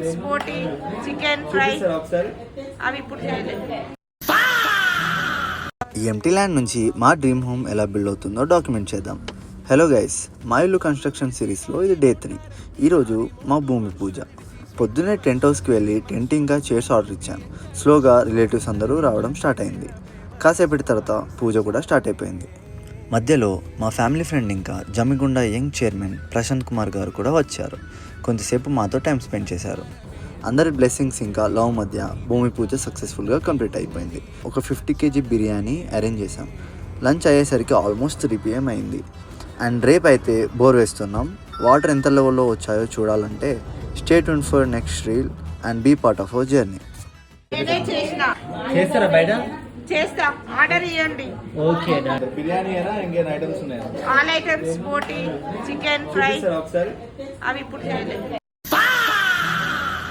Items బోటి chicken fry అవి ఇప్పుడు చేయలేదు. ఈ ఎంటీ ల్యాండ్ నుంచి మా డ్రీమ్ హోమ్ ఎలా బిల్డ్ అవుతుందో డాక్యుమెంట్ చేద్దాం. హలో గైస్, మా ఇల్లు కన్స్ట్రక్షన్ సిరీస్లో ఇది డే 3. ఈరోజు మా భూమి పూజ. పొద్దున్నే టెంట్ హౌస్కి వెళ్ళి టెంట్ ఇంకా చైర్స్ ఆర్డర్ ఇచ్చాను. స్లోగా రిలేటివ్స్ అందరూ రావడం స్టార్ట్ అయింది. కాసేపటి తర్వాత పూజ కూడా స్టార్ట్ అయిపోయింది. మధ్యలో మా ఫ్యామిలీ ఫ్రెండ్ ఇంకా జమ్మిగుండ యంగ్ చైర్మన్ ప్రశాంత్ కుమార్ గారు కూడా వచ్చారు. కొంతసేపు మాతో టైం స్పెండ్ చేశారు. అందరి బ్లెస్సింగ్స్ ఇంకా లవ్ మధ్య భూమి పూజ సక్సెస్ఫుల్గా కంప్లీట్ అయిపోయింది. ఒక 50 kg బిర్యానీ అరేంజ్ చేసాం. లంచ్ అయ్యేసరికి ఆల్మోస్ట్ 3 PM అయింది. అండ్ రేపు అయితే బోర్ వేస్తున్నాం. వాటర్ ఎంత లెవెల్లో వచ్చాయో చూడాలంటే stay tune for next reel and be part of our journey. చేస్తారా బయట? చేస్తా, ఆర్డర్ ఇవ్వండి. ఓకే. బిర్యానీ ఇంకేం ఐటమ్స్ ఉన్నాయా? ఆల్ ఐటమ్స్ బోటి చికెన్ ఫ్రై అవి ఇప్పుడు చేయలేదు.